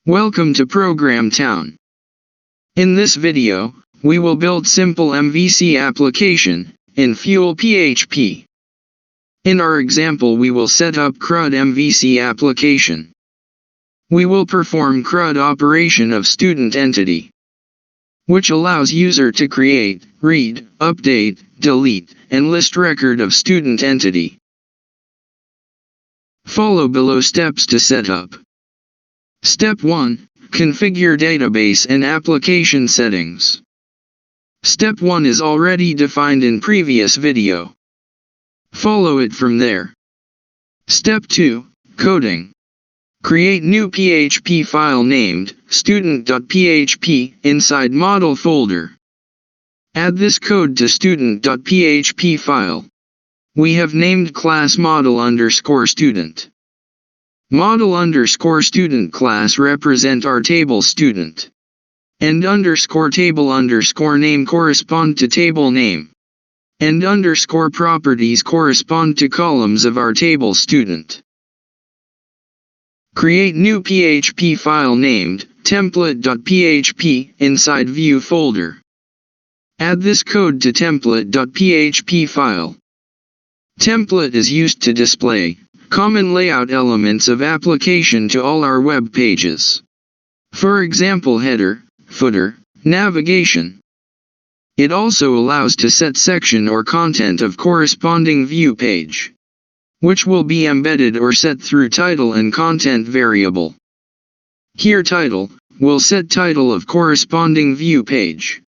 Welcome to Program Town. In this video, we will build simple MVC application in FuelPHP. In our example, we will set up CRUD MVC application. We will perform CRUD operation of student entity, which allows user to create, read, update, delete, and list record of student entity. Follow below steps to set up. Step 1. Configure database and application settings. Step 1 is already defined in previous video. Follow it from there. Step 2. Coding. Create new PHP file named student.php inside model folder. Add this code to student.php file. We have named class model_student. Model_student class represent our table student. And _table_name correspond to table name. And _properties correspond to columns of our table student. Create new PHP file named template.php inside view folder. Add this code to template.php file. Template is used to display common layout elements of application to all our web pages. For example, header, footer, navigation. It also allows to set section or content of corresponding view page, which will be embedded or set through title and content variable. Here title will set title of corresponding view page.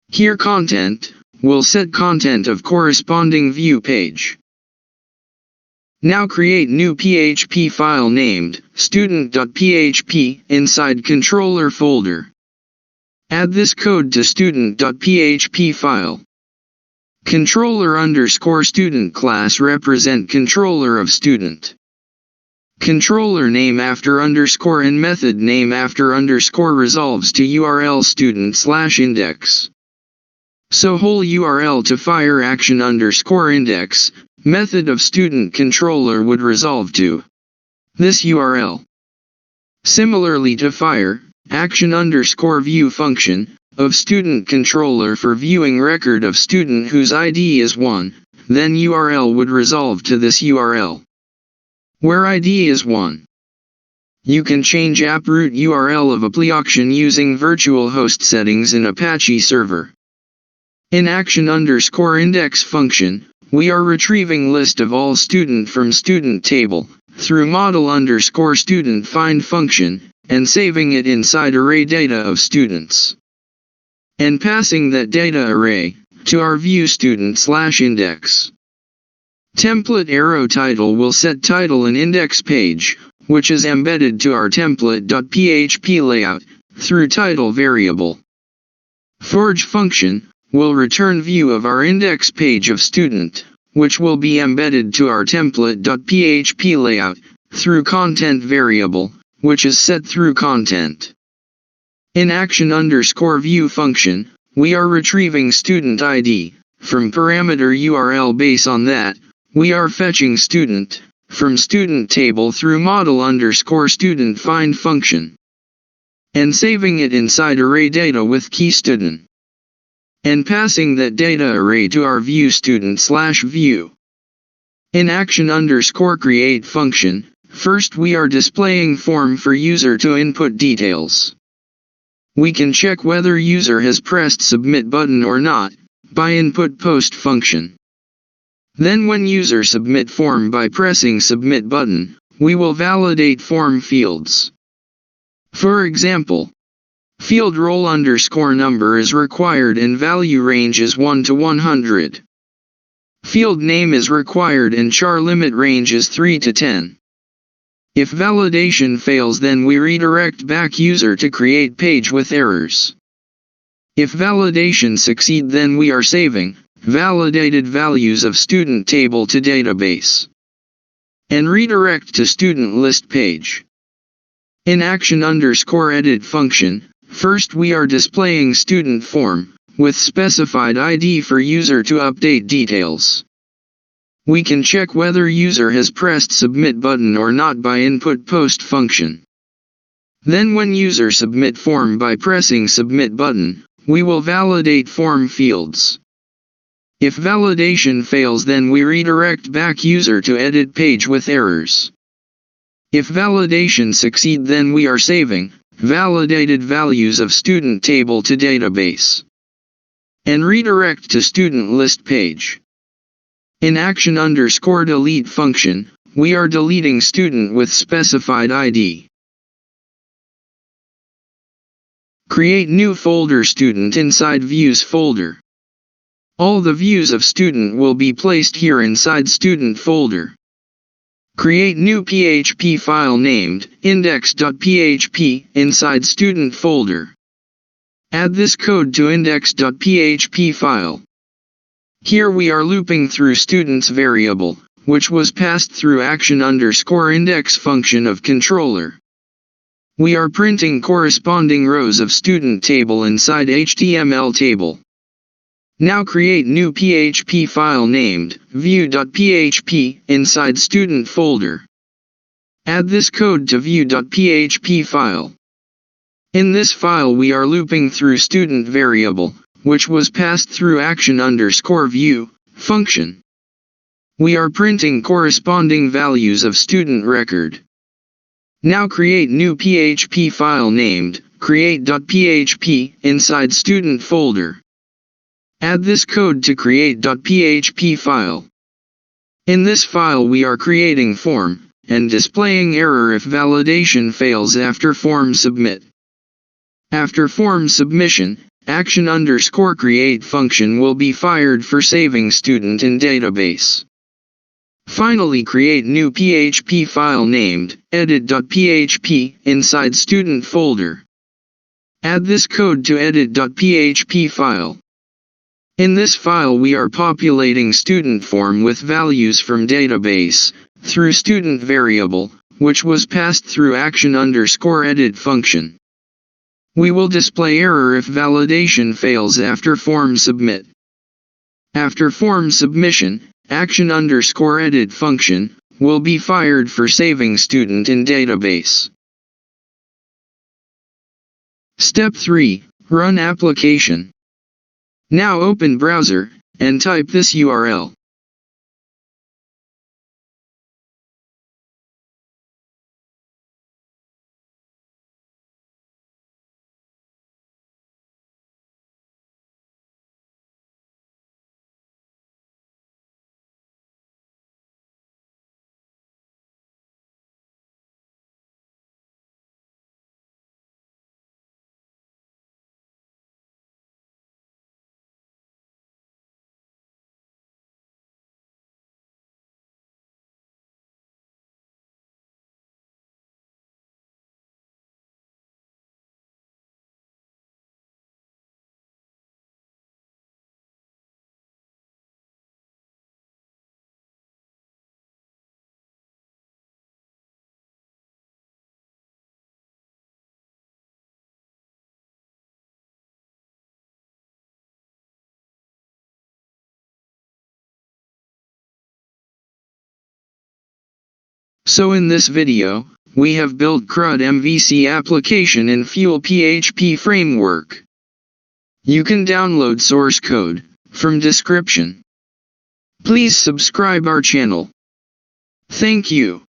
Here content will set content of corresponding view page. Now create new PHP file named student.php inside controller folder. Add this code to student.php file. Controller_student class represent controller of student. Controller name after underscore and method name after underscore resolves to URL student/index. So whole URL to fire action_index, method of student controller would resolve to this URL. Similarly to fire, action_view function, of student controller for viewing record of student whose ID is 1, then URL would resolve to this URL, where ID is 1. You can change app root URL of application using virtual host settings in Apache server. In action_index function, we are retrieving list of all student from student table, through model_student find function, and saving it inside array data of students. And passing that data array, to our view student/index. Template arrow title will set title and index page, which is embedded to our template.php layout, through title variable. Forge function will return view of our index page of student, which will be embedded to our template.php layout, through content variable, which is set through content. In action_view function, we are retrieving student ID, from parameter URL. Based on that, we are fetching student, from student table through model_student find function. And saving it inside array data with key student. And passing that data array to our view student/view. In action_create function, first we are displaying form for user to input details. We can check whether user has pressed submit button or not, by input post function. Then when user submit form by pressing submit button, we will validate form fields. For example, field roll_number is required and value range is 1 to 100. Field name is required and char limit range is 3 to 10. If validation fails, then we redirect back user to create page with errors. If validation succeed, then we are saving validated values of student table to database. And redirect to student list page. In action_edit function, first we are displaying student form, with specified ID for user to update details. We can check whether user has pressed submit button or not by input post function. Then when user submit form by pressing submit button, we will validate form fields. If validation fails, then we redirect back user to edit page with errors. If validation succeed, then we are saving validated values of student table to database and redirect to student list page. In action_delete function, we are deleting student with specified ID. Create new folder student inside views folder. All the views of student will be placed here inside student folder. Create new PHP file named index.php inside student folder. Add this code to index.php file. Here we are looping through student's variable, which was passed through action_index function of controller. We are printing corresponding rows of student table inside HTML table. Now create new PHP file named view.php inside student folder. Add this code to view.php file. In this file we are looping through student variable, which was passed through action_view function. We are printing corresponding values of student record. Now create new PHP file named create.php inside student folder. Add this code to create.php file. In this file we are creating form, and displaying error if validation fails after form submit. After form submission, action_create function will be fired for saving student in database. Finally, create new PHP file named edit.php inside student folder. Add this code to edit.php file. In this file we are populating student form with values from database, through student variable, which was passed through action_edit function. We will display error if validation fails after form submit. After form submission, action_edit function will be fired for saving student in database. Step 3. Run application. Now open browser, and type this URL. So in this video, we have built CRUD MVC application in FuelPHP Framework. You can download source code from description. Please subscribe our channel. Thank you.